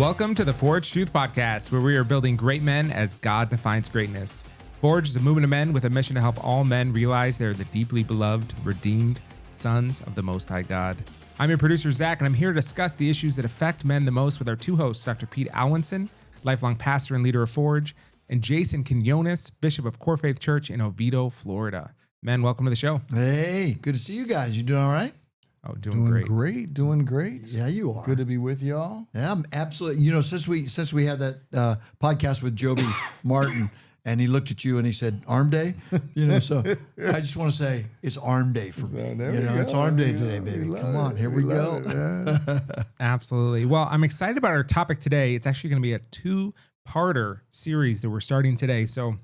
Welcome to the Forge Truth Podcast, where we are building great men as God defines greatness. Forge is a movement of men with a mission to help all men realize they're the deeply beloved, redeemed sons of the Most High God. I'm your producer, Zach, and I'm here to discuss the issues that affect men the most with our two hosts, Dr. Pete Alwinson, lifelong pastor and leader of Forge, and Jayson Quiñones, Bishop of Core Faith Church in Oviedo, Florida. Men, welcome to the show. Hey, good to see you guys. You doing all right? Oh, doing great. Doing great. Yeah, you are. Good to be with y'all. Yeah, I'm absolutely. You know, since we had that podcast with Joby Martin, and he looked at you and he said, "Arm day," you know. So I just want to say it's Arm Day for me. It's Arm Day today, baby. Come on, here we go. Absolutely. Well, I'm excited about our topic today. It's actually going to be a two-parter series that we're starting today. So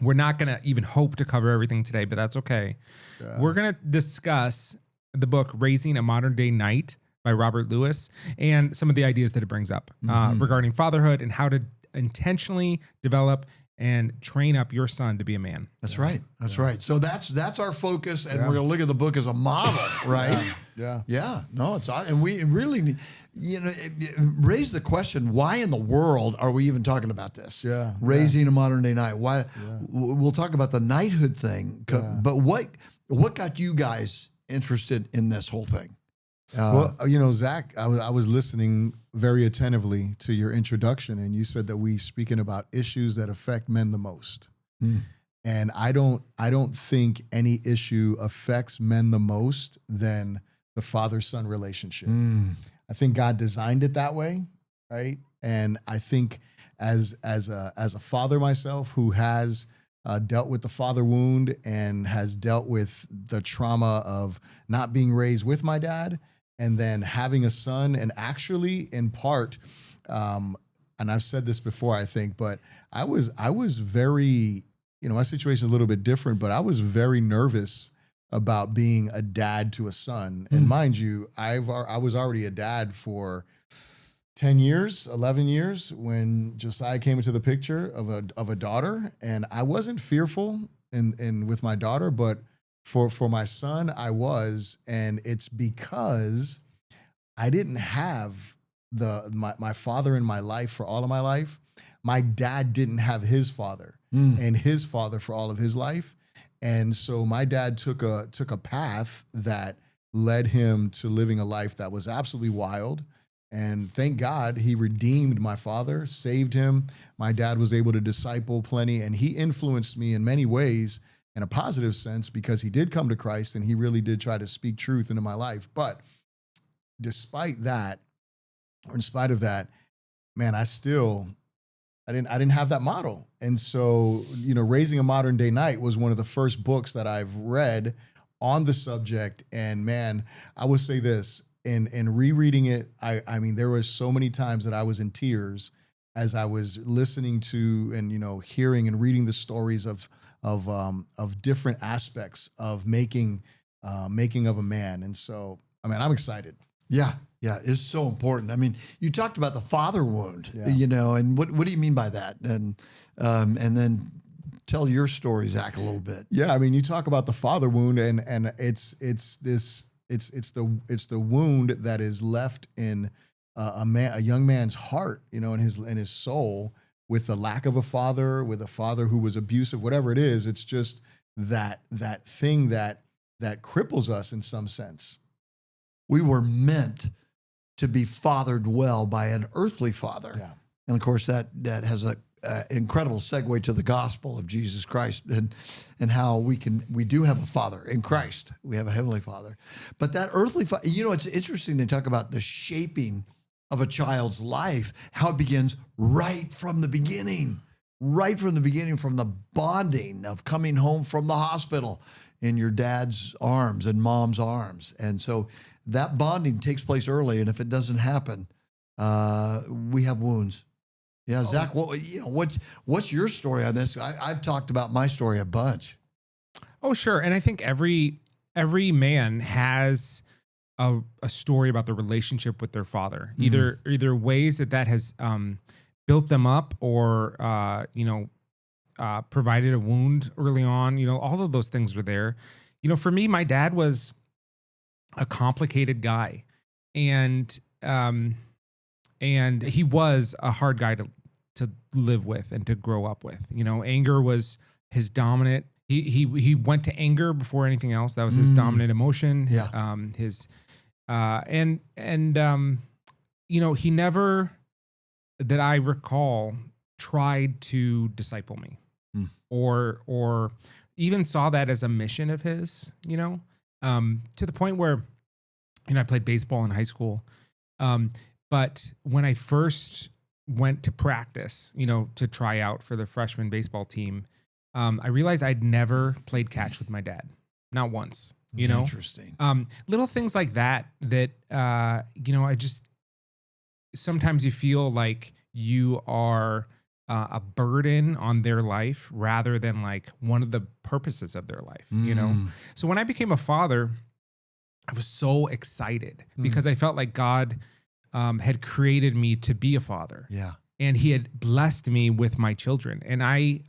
we're not going to even hope to cover everything today, but that's okay. Yeah. We're going to discuss the book Raising a Modern Day Knight by Robert Lewis and some of the ideas that it brings up regarding fatherhood and how to intentionally develop and train up your son to be a man. That's right. That's right. So that's our focus, and we're going to look at the book as a model, right? Yeah. No, it's and we really need, raise the question: why in the world are we even talking about this? Raising a modern day knight. Why? We'll talk about the knighthood thing, but what got you guys interested in this whole thing? Well, Zach, I was listening very attentively to your introduction, and you said that we speaking about issues that affect men the most. And I don't think any issue affects men the most than the father-son relationship. I think God designed it that way, right? And I think as a father myself who has dealt with the father wound and has dealt with the trauma of not being raised with my dad and then having a son, and actually in part, and I've said this before, I think, but I was very, my situation is a little bit different, but I was very nervous about being a dad to a son. And mind you, I was already a dad for 10 years, 11 years when Josiah came into the picture of a daughter, and I wasn't fearful in with my daughter, but for my son, I was, and it's because I didn't have my father in my life for all of my life. My dad didn't have his father and his father for all of his life, and so my dad took a path that led him to living a life that was absolutely wild. And thank God he redeemed my father, saved him. My dad was able to disciple plenty, and he influenced me in many ways in a positive sense because he did come to Christ and he really did try to speak truth into my life. But despite that, or in spite of that, man, I didn't have that model. And so, Raising a Modern Day Knight was one of the first books that I've read on the subject. And man, I would say this, in rereading it, I mean, there was so many times that I was in tears as I was listening to and hearing and reading the stories of different aspects of making of a man. And so, I mean, I'm excited. Yeah, it's so important. I mean, you talked about the father wound, and what do you mean by that? And then tell your story, Zach, a little bit. Yeah, I mean, you talk about the father wound, and it's the wound that is left in a young man's heart, in his soul, with the lack of a father, with a father who was abusive, whatever it is. It's just that thing that cripples us in some sense. We were meant to be fathered well by an earthly father, and of course that has a incredible segue to the gospel of Jesus Christ and how we do have a father in Christ. We have a heavenly father, but that earthly father, it's interesting to talk about the shaping of a child's life, how it begins right from the beginning, from the bonding of coming home from the hospital in your dad's arms and mom's arms. And so that bonding takes place early. And if it doesn't happen, we have wounds. Yeah, Zach, what's your story on this? I've talked about my story a bunch. Oh, sure. And I think every man has a story about the relationship with their father, either ways that has built them up or, provided a wound early on. All of those things were there. For me, my dad was a complicated guy. And And he was a hard guy to live with and to grow up with. You know, anger was his dominant. He went to anger before anything else. That was his dominant emotion. Yeah. You know, he never, that I recall, tried to disciple me or even saw that as a mission of his, you know, to the point where, you know, I played baseball in high school. But when I first went to practice, you know, to try out for the freshman baseball team, I realized I'd never played catch with my dad. Not once, you know? Interesting. Little things like that, you know, sometimes you feel like you are a burden on their life rather than like one of the purposes of their life, you know? So when I became a father, I was so excited because I felt like God had created me to be a father. Yeah. And he had blessed me with my children. And I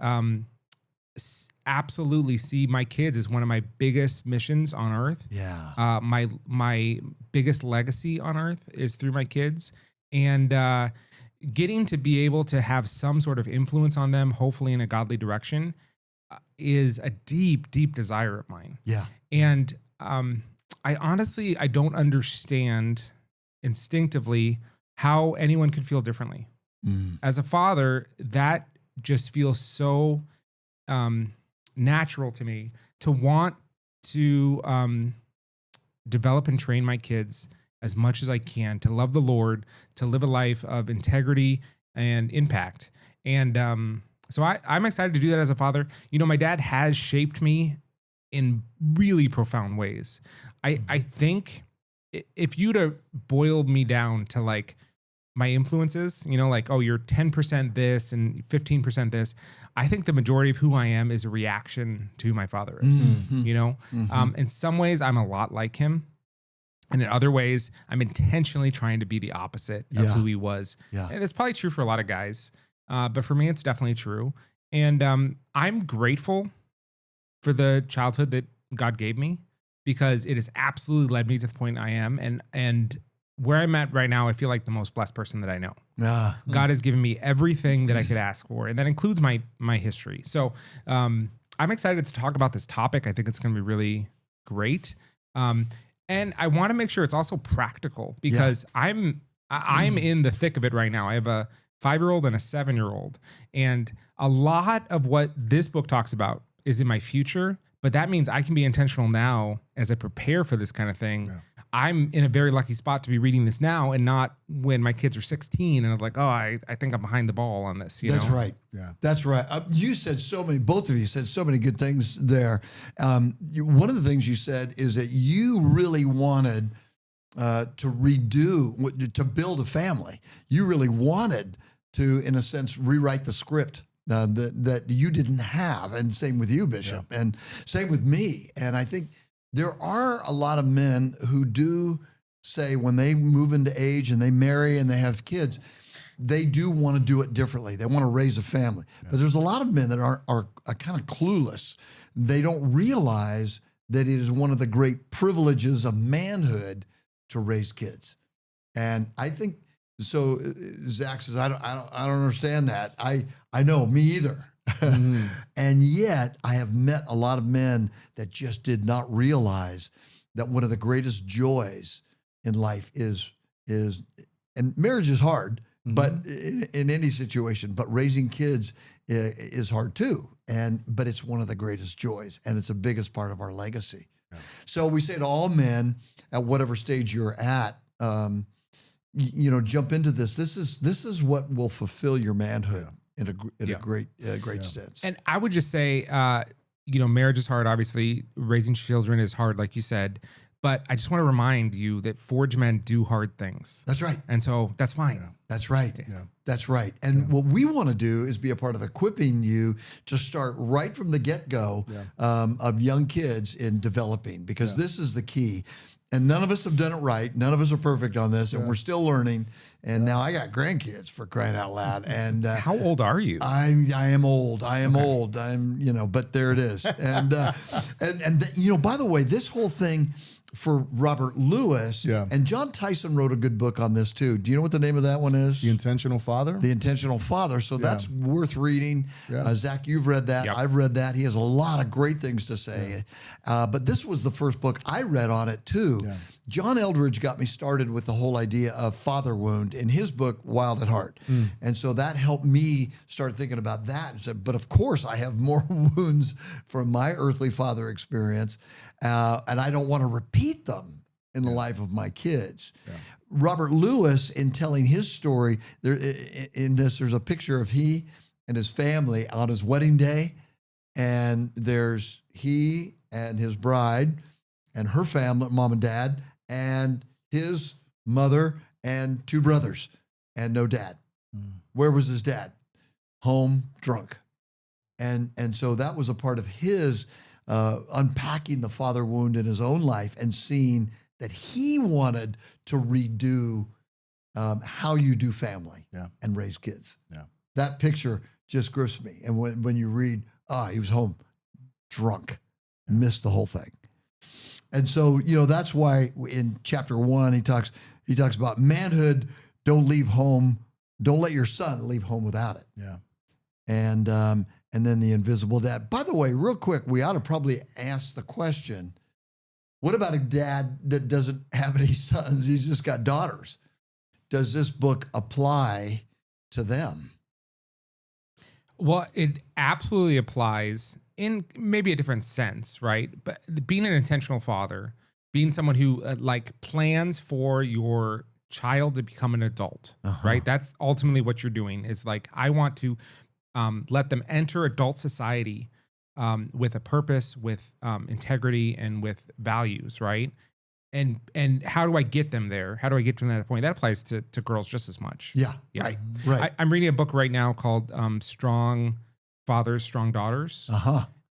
absolutely see my kids as one of my biggest missions on earth. Yeah. My biggest legacy on earth is through my kids. And getting to be able to have some sort of influence on them, hopefully in a godly direction, is a deep, deep desire of mine. Yeah. And I honestly don't understand instinctively how anyone could feel differently. As a father, that just feels so natural to me to want to develop and train my kids as much as I can, to love the Lord, to live a life of integrity and impact. And so I'm excited to do that as a father. You know, my dad has shaped me in really profound ways. I think if you'd have boiled me down to like my influences, you know, like, oh, you're 10% this and 15% this, I think the majority of who I am is a reaction to who my father is, you know? In some ways, I'm a lot like him. And in other ways, I'm intentionally trying to be the opposite of who he was. Yeah. And it's probably true for a lot of guys. But for me, it's definitely true. And I'm grateful for the childhood that God gave me, because it has absolutely led me to the point I am. And where I'm at right now, I feel like the most blessed person that I know. God has given me everything that I could ask for, and that includes my history. So I'm excited to talk about this topic. I think it's going to be really great. And I want to make sure it's also practical, because I'm in the thick of it right now. I have a 5-year-old and a 7-year-old. And a lot of what this book talks about is in my future, but that means I can be intentional now as I prepare for this kind of thing. Yeah. I'm in a very lucky spot to be reading this now and not when my kids are 16 and I'm like, oh, I think I'm behind the ball on this. That's know? right. Yeah. That's right. You said both of you said so many good things there. One of the things you said is that you really wanted to build a family. You really wanted to, in a sense, rewrite the script that you didn't have. And same with you, Bishop, and same with me. And I think there are a lot of men who do say when they move into age and they marry and they have kids, they do want to do it differently. They want to raise a family. Yeah. But there's a lot of men that are kind of clueless. They don't realize that it is one of the great privileges of manhood to raise kids. And I think, so Zach says, I don't understand that. I know, me either. Mm-hmm. And yet I have met a lot of men that just did not realize that one of the greatest joys in life is, and marriage is hard, but in any situation, but raising kids is hard too. But it's one of the greatest joys, and it's the biggest part of our legacy. Yeah. So we say to all men at whatever stage you're at, jump into this. This is what will fulfill your manhood in a great sense. And I would just say, marriage is hard. Obviously, raising children is hard, like you said. But I just want to remind you that Forge men do hard things. That's right. And so that's fine. Yeah. That's right. Yeah. That's right. And what we want to do is be a part of equipping you to start right from the get-go of young kids in developing, because this is the key. And none of us have done it right. None of us are perfect on this, and we're still learning. And now I got grandkids, for crying out loud. And how old are you? I am old. I am old. But there it is. And by the way, this whole thing for Robert Lewis and John Tyson wrote a good book on this too. Do you know what the name of that one is? The Intentional Father. The Intentional Father. So that's worth reading. Zach, you've read that. Yep. I've read that. He has a lot of great things to say. But this was the first book I read on it too. Yeah. John Eldredge got me started with the whole idea of father wound in his book, Wild at Heart. And so that helped me start thinking about that. But of course, I have more wounds from my earthly father experience, and I don't want to repeat them in the life of my kids. Yeah. Robert Lewis, in telling his story, there's a picture of he and his family on his wedding day, and there's he and his bride and her family, mom and dad, and his mother and two brothers, and no dad. Where was his dad? Home, drunk. And so that was a part of his unpacking the father wound in his own life and seeing that he wanted to redo how you do family and raise kids. Yeah. That picture just grips me. And when you read, he was home drunk, missed the whole thing. And so, that's why in chapter 1, he talks about manhood. Don't leave home. Don't let your son leave home without it. Yeah. And then the invisible dad. By the way, real quick, we ought to probably ask the question, what about a dad that doesn't have any sons? He's just got daughters. Does this book apply to them? Well, it absolutely applies in maybe a different sense, right? But being an intentional father, being someone who plans for your child to become an adult, right? That's ultimately what you're doing. It's like, I want to let them enter adult society with a purpose, with integrity, and with values, right? And how do I get them there? How do I get to that point? That applies to girls just as much. Yeah. Right. I'm reading a book right now called Strong Fathers, Strong Daughters.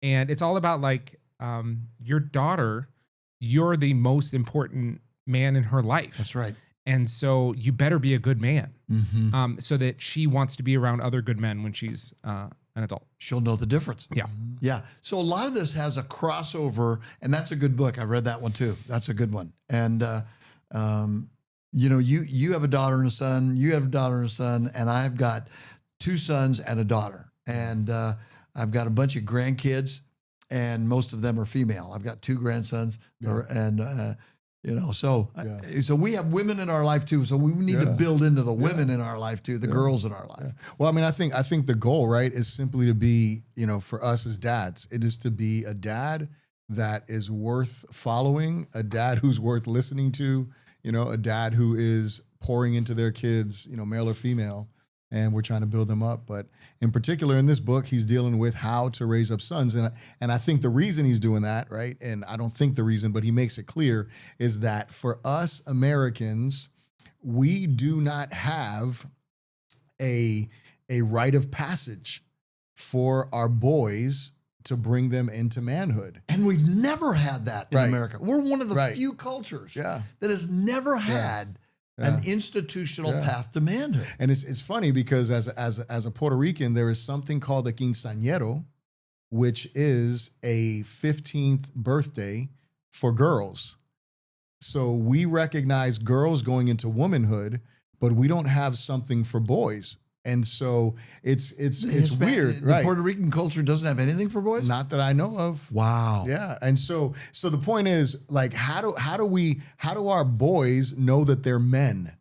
And it's all about your daughter, you're the most important man in her life. That's right. And so you better be a good man so that she wants to be around other good men when she's an adult. She'll know the difference. Yeah. Yeah. So a lot of this has a crossover, and that's a good book. I read that one too. That's a good one. And, you have a daughter and a son, you have a daughter and a son, and I've got 2 sons and a daughter. And I've got a bunch of grandkids, and most of them are female. I've got 2 grandsons, so we have women in our life too. So we need to build into the women in our life too, the girls in our life. Yeah. Well, I mean, I think the goal, right, is simply to be, for us as dads, it is to be a dad that is worth following, a dad who's worth listening to, a dad who is pouring into their kids, male or female. And we're trying to build them up. But in particular, in this book, he's dealing with how to raise up sons. And I think the reason he's doing that, right, and I don't think the reason, but he makes it clear, is that for us Americans, we do not have a rite of passage for our boys to bring them into manhood. And we've never had that in America. We're one of the few cultures that has never had an institutional path to manhood. And it's funny because as a Puerto Rican, there is something called a quinceañero, which is a 15th birthday for girls. So we recognize girls going into womanhood, but we don't have something for boys. And so it's weird, right? The Puerto Rican culture doesn't have anything for boys? Not that I know of. Wow. Yeah. And so the point is, how do our boys know that they're men?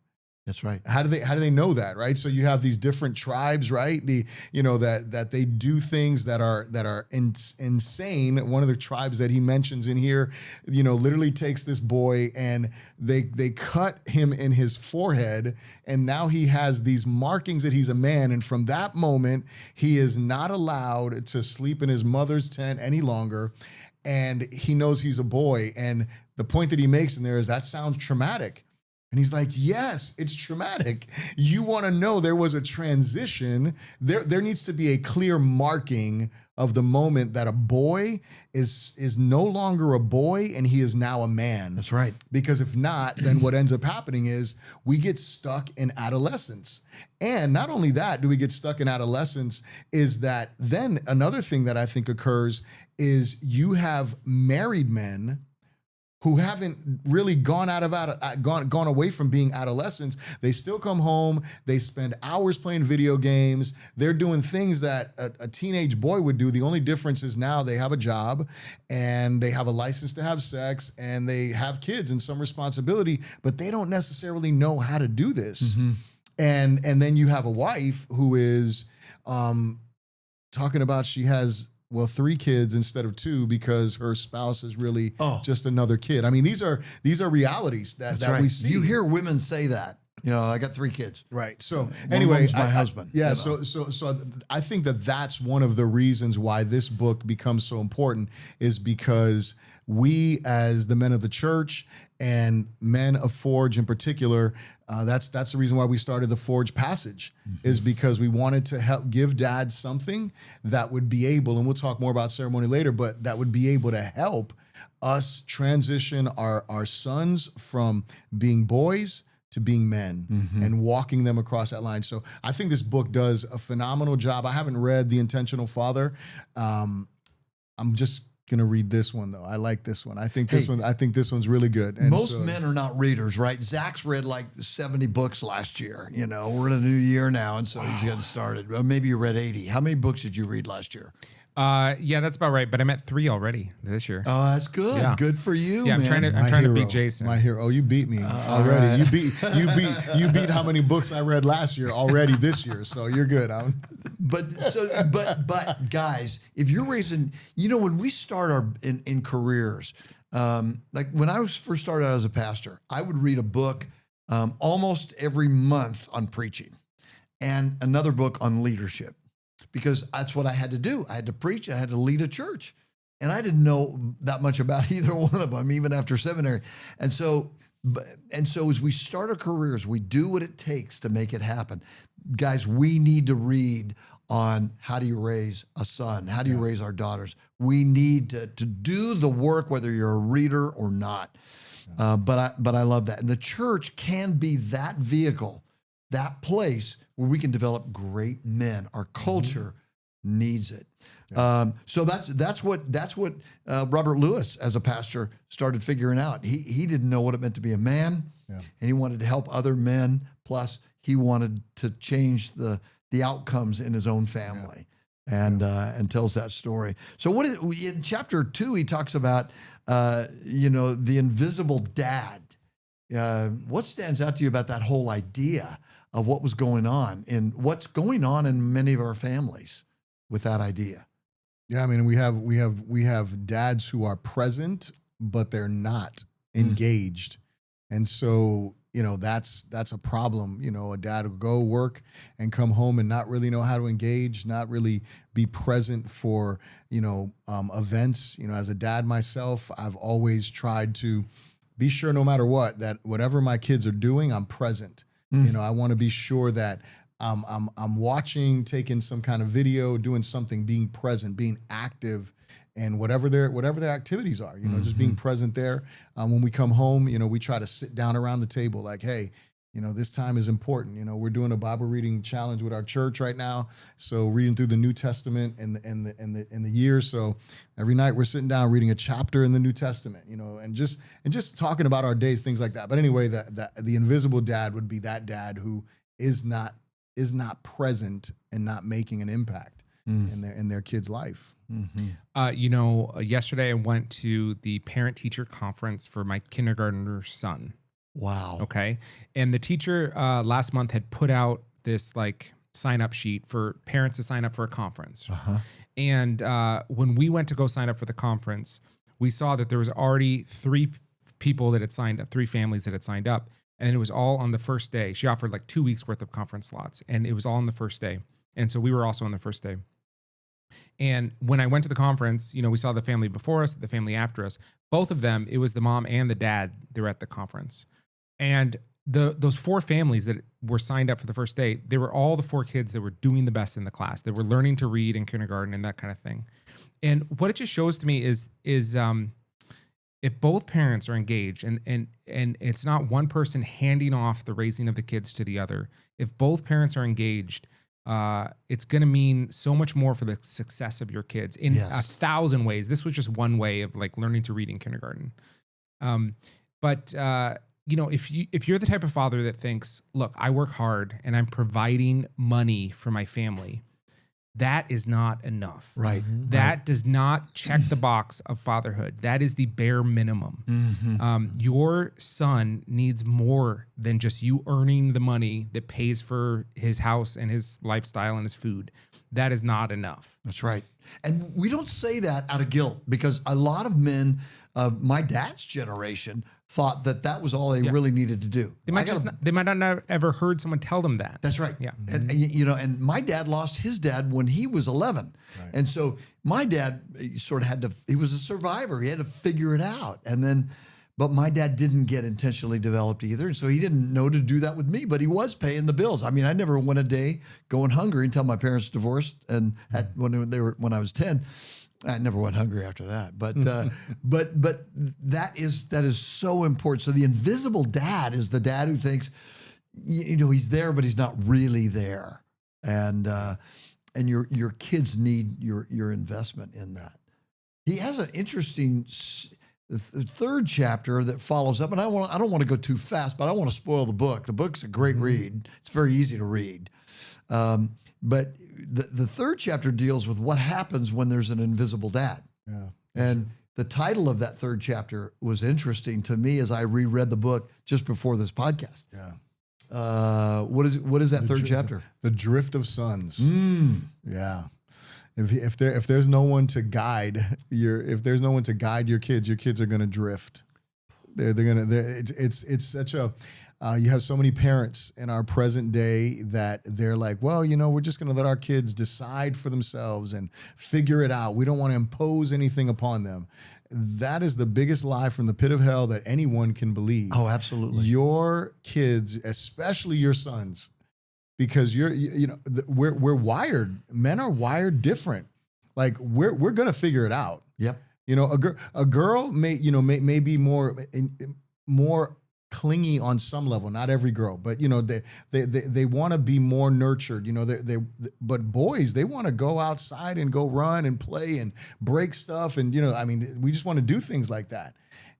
That's right. How do they know that, right? So you have these different tribes, right? That they do things that are insane. One of the tribes that he mentions in here, literally takes this boy and they cut him in his forehead, and now he has these markings that he's a man. And from that moment, he is not allowed to sleep in his mother's tent any longer, and he knows he's a boy. And the point that he makes in there is that sounds traumatic. And he's like, yes, it's traumatic. You want to know there was a transition. There needs to be a clear marking of the moment that a boy is no longer a boy and he is now a man. That's right. Because if not, then what ends up happening is we get stuck in adolescence. And not only that, do we get stuck in adolescence, is that then another thing that I think occurs is you have married men who haven't really gone away from being adolescents. They still come home. They spend hours playing video games. They're doing things that a teenage boy would do. The only difference is now they have a job and they have a license to have sex and they have kids and some responsibility, but they don't necessarily know how to do this. Mm-hmm. And then you have a wife who is talking about she has 3 kids instead of 2 because her spouse is really just another kid. I mean, these are realities that we see. You hear women say that. You know, I got 3 kids. Right. So One anyway, of them's my husband. Yeah. You So know. I think that's one of the reasons why this book becomes so important, is because we, as the men of the church and men of Forge in particular, that's the reason why we started the Forge Passage, is because we wanted to help give dads something that would be able, and we'll talk more about ceremony later, but that would be able to help us transition our sons from being boys to being men and walking them across that line. So I think this book does a phenomenal job. I haven't read The Intentional Father. I'm just gonna read this one though. I like this one. I think this one's really good. And most men are not readers, right? Zach's read like 70 books last year. You know, we're in a new year now, and so he's getting started. Well, maybe you read 80. How many books did you read last year? Yeah, that's about right. But I'm at 3 already this year. Oh, that's good. Yeah. Good for you. Yeah, man. I'm trying to beat Jayson. My hero. Oh, you beat me already. Right. You beat how many books I read last year already this year. So you're good. But guys, if you're raising, you know, when we start in careers, like when I was first started out as a pastor, I would read a book almost every month on preaching and another book on leadership, because that's what I had to do. I had to preach. I had to lead a church, and I didn't know that much about either one of them, even after seminary. And so as we start our careers, we do what it takes to make it happen. Guys, we need to read on how do you raise a son? How do you raise our daughters? We need to do the work, whether you're a reader or not. But I love that. And the church can be that vehicle, that place where we can develop great men. Our culture needs it. Yeah. So that's what Robert Lewis, as a pastor, started figuring out. He didn't know what it meant to be a man, and he wanted to help other men. Plus, he wanted to change the outcomes in his own family, and tells that story. So in chapter 2, he talks about the invisible dad. What stands out to you about that whole idea of what was going on and what's going on in many of our families with that idea? Yeah, I mean, we have dads who are present, but they're not engaged. And so, that's a problem. A dad will go work and come home and not really know how to engage, not really be present for, events. As a dad myself, I've always tried to be sure, no matter what, that whatever my kids are doing, I'm present. I want to be sure that I'm watching, taking some kind of video, doing something, being present, being active, and whatever their activities are, just being present there. When we come home, we try to sit down around the table like, hey, this time is important. We're doing a Bible reading challenge with our church right now. So reading through the New Testament in the year. So every night we're sitting down reading a chapter in the New Testament, and just talking about our days, things like that. But anyway, the invisible dad would be that dad who is not present and not making an impact in their kid's life. Yesterday I went to the parent-teacher conference for my kindergartner son. Wow. Okay. And the teacher last month had put out this sign-up sheet for parents to sign up for a conference. And when we went to go sign up for the conference, we saw that there was already 3 people that had signed up, 3 families that had signed up. And it was all on the first day. She offered 2 weeks worth of conference slots, and it was all on the first day. And so we were also on the first day. And when I went to the conference, we saw the family before us, the family after us. Both of them, it was the mom and the dad. They were at the conference. And those 4 families that were signed up for the first day, they were all the 4 kids that were doing the best in the class. They were learning to read in kindergarten and that kind of thing. And what it just shows to me is if both parents are engaged and it's not one person handing off the raising of the kids to the other, if both parents are engaged, it's going to mean so much more for the success of your kids in 1,000 ways. This was just one way of like learning to read in kindergarten. But if you're the type of father that thinks, look, I work hard and I'm providing money for my family, that is not enough. Right. That does not check the box of fatherhood. That is the bare minimum. Your son needs more than just you earning the money that pays for his house and his lifestyle and his food. That is not enough. That's right. And we don't say that out of guilt, because a lot of men of my dad's generation thought that was all they really needed to do. They might not have ever heard someone tell them that. That's right. Yeah. And and my dad lost his dad when he was 11. Right. And so my dad sort of he was a survivor. He had to figure it out. But my dad didn't get intentionally developed either. And so he didn't know to do that with me, but he was paying the bills. I mean, I never went a day going hungry until my parents divorced, and when I was 10. I never went hungry after that, but that is so important. So the invisible dad is the dad who thinks, he's there, but he's not really there, and your kids need your investment in that. He has an interesting third chapter that follows up, and I don't want to go too fast, but I want to spoil the book. The book's a great read. It's very easy to read. But the third chapter deals with what happens when there's an invisible dad. Yeah. And the title of that third chapter was interesting to me as I reread the book just before this podcast. Yeah. What is that third chapter? The drift of sons. Yeah. If there's no one to guide your kids are going to drift. It's such a you have so many parents in our present day that they're like, well, we're just going to let our kids decide for themselves and figure it out. We don't want to impose anything upon them. That is the biggest lie from the pit of hell that anyone can believe. Oh, absolutely. Your kids, especially your sons, because we're wired. Men are wired different. Like we're going to figure it out. Yep. A girl may be more clingy on some level. Not every girl, but they want to be more nurtured. But boys, they want to go outside and go run and play and break stuff, and we just want to do things like that,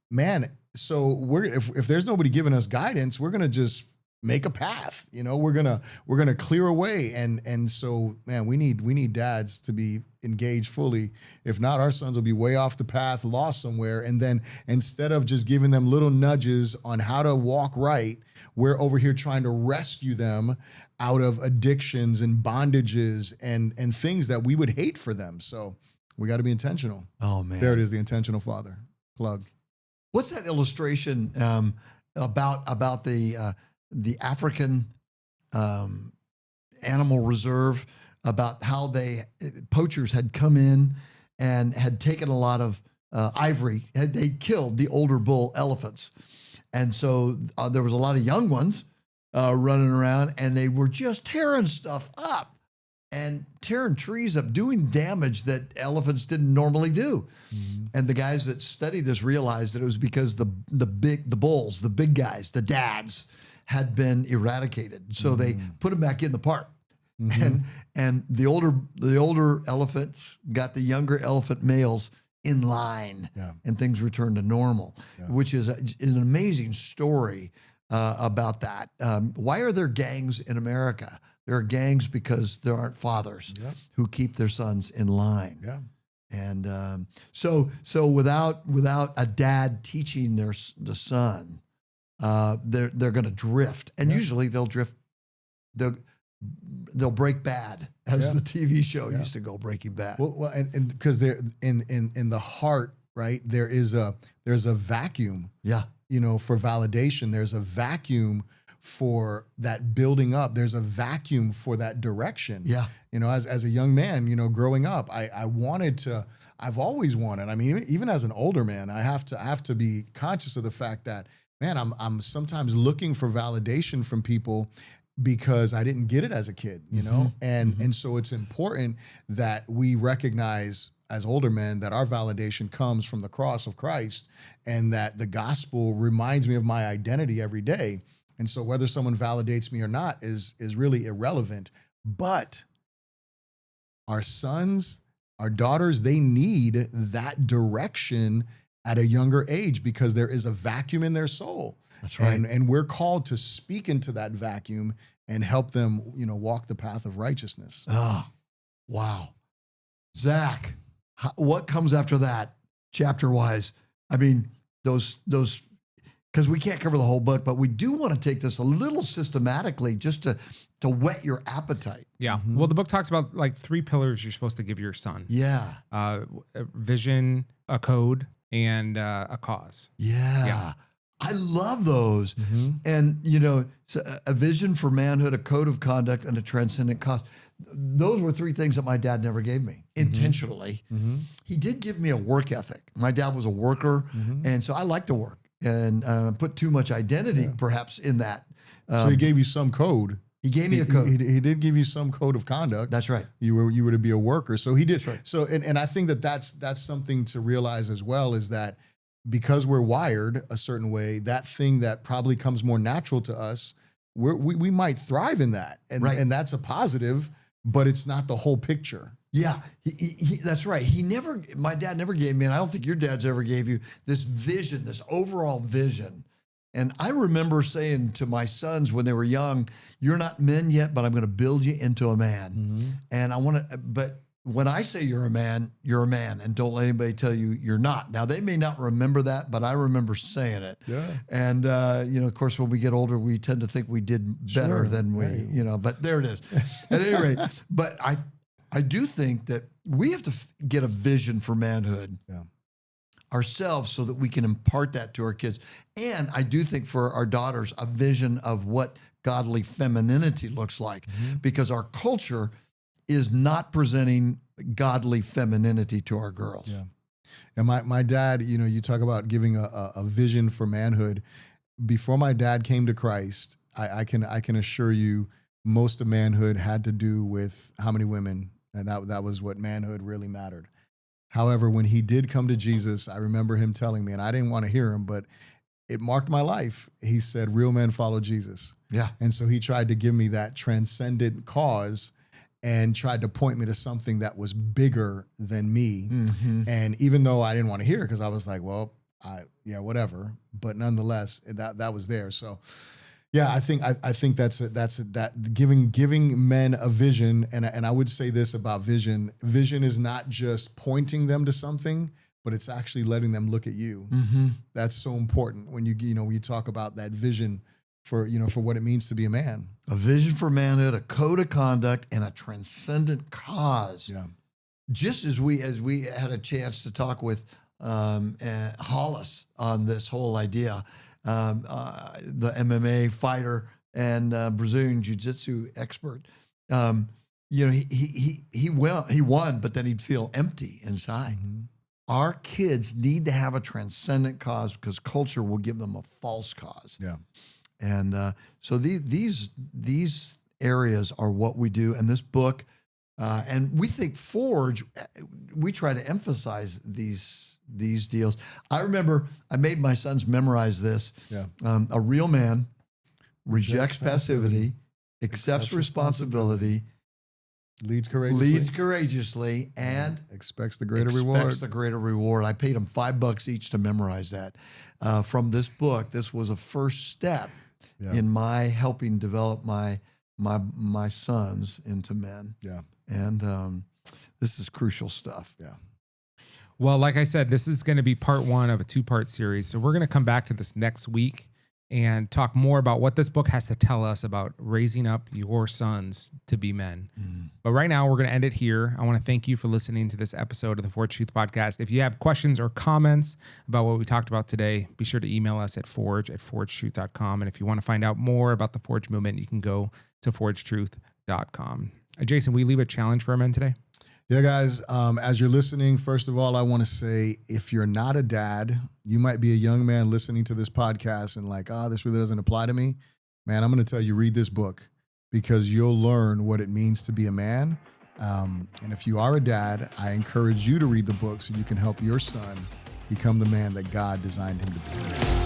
man. So if there's nobody giving us guidance, we're gonna just make a path. We're gonna clear a way, and so, man, we need dads to be engaged fully. If not, our sons will be way off the path, lost somewhere. And then instead of just giving them little nudges on how to walk right, we're over here trying to rescue them out of addictions and bondages and things that we would hate for them. So we got to be intentional. Oh, man. There it is, the intentional father. Plug. What's that illustration about the African animal reserve, about how poachers had come in and had taken a lot of ivory. They killed the older bull elephants. And so there was a lot of young ones running around, and they were just tearing stuff up and tearing trees up, doing damage that elephants didn't normally do. Mm-hmm. And the guys that studied this realized that it was because the bulls, the big guys, the dads, had been eradicated. So they put them back in the park. Mm-hmm. And the older elephants got the younger elephant males in line, and things returned to normal, which is an amazing story about that. Why are there gangs in America? There are gangs because there aren't fathers who keep their sons in line. Yeah. And so without a dad teaching the son, they're going to drift, and usually they'll drift. They'll break bad, as the TV show used to go, Breaking Bad. Well, and because they're in the heart, right? There's a vacuum. Yeah. For validation. There's a vacuum for that building up. There's a vacuum for that direction. Yeah. As a young man, growing up, I've always wanted. I mean, even as an older man, I have to be conscious of the fact that man, I'm sometimes looking for validation from people because I didn't get it as a kid, you know? And so it's important that we recognize as older men that our validation comes from the cross of Christ, and that the gospel reminds me of my identity every day. And so whether someone validates me or not is really irrelevant. But our sons, our daughters, they need that direction at a younger age because there is a vacuum in their soul. That's right. And we're called to speak into that vacuum and help them, walk the path of righteousness. Oh, wow. Zach, what comes after that, chapter-wise? I mean, those, because we can't cover the whole book, but we do want to take this a little systematically just to whet your appetite. Yeah. Well, the book talks about like 3 pillars you're supposed to give your son. Yeah. A vision, a code, and a cause. Yeah. I love those. And, so a vision for manhood, a code of conduct, and a transcendent cause. Those were 3 things that my dad never gave me intentionally. He did give me a work ethic. My dad was a worker, and so I like to work and put too much identity perhaps in that. So he gave you some code. He gave me a code. He did give you some code of conduct. That's right. You were to be a worker. So he did. That's right. So and I think that's something to realize as well, is that because we're wired a certain way, that thing that probably comes more natural to us, we might thrive in that, and that's a positive, but it's not the whole picture. Yeah, that's right. My dad never gave me, and I don't think your dad's ever gave you this vision, this overall vision. And I remember saying to my sons when they were young, "You're not men yet, but I'm going to build you into a man." And but when I say you're a man, and don't let anybody tell you you're not. Now, they may not remember that, but I remember saying it. Yeah. And, of course, when we get older, we tend to think we did better than we, but there it is. At any rate, but I do think that we have to get a vision for manhood ourselves so that we can impart that to our kids. And I do think for our daughters, a vision of what godly femininity looks like, because our culture is not presenting godly femininity to our girls. Yeah. And my dad, you talk about giving a vision for manhood. Before my dad came to Christ, I can assure you most of manhood had to do with how many women, and that was what manhood really mattered. However, when he did come to Jesus, I remember him telling me, and I didn't want to hear him, but it marked my life. He said, real men follow Jesus. Yeah. And so he tried to give me that transcendent cause and tried to point me to something that was bigger than me. And even though I didn't want to hear it, because I was like, well, whatever. But nonetheless, that was there. So yeah, I think that's that giving men a vision. And I would say this about vision. Vision is not just pointing them to something, but it's actually letting them look at you. That's so important when you talk about that vision for what it means to be a man. A vision for manhood, a code of conduct, and a transcendent cause. Yeah. Just as we had a chance to talk with Hollis on this whole idea, the MMA fighter and Brazilian jiu-jitsu expert, he won, but then he'd feel empty inside. Our kids need to have a transcendent cause because culture will give them a false cause. Yeah. And so these areas are what we do. And this book, and we think Forge, we try to emphasize these deals. I remember I made my sons memorize this. Yeah. A real man rejects passivity, accepts responsibility, leads courageously, and expects the greater reward. The greater reward. I paid them $5 each to memorize that. From this book, this was a first step in my helping develop my sons into men. Yeah. And this is crucial stuff. Yeah. Well, like I said, this is going to be part 1 of a 2-part series. So we're going to come back to this next week and talk more about what this book has to tell us about raising up your sons to be men. But right now, we're going to end it here. I want to thank you for listening to this episode of the Forge Truth Podcast. If you have questions or comments about what we talked about today, be sure to email us at forge@forgetruth.com. And if you want to find out more about the Forge movement, you can go to forgetruth.com. Jayson, will you leave a challenge for our men today? Yeah, guys, as you're listening, first of all, I want to say, if you're not a dad, you might be a young man listening to this podcast and like, this really doesn't apply to me. Man, I'm going to tell you, read this book, because you'll learn what it means to be a man. And if you are a dad, I encourage you to read the book so you can help your son become the man that God designed him to be.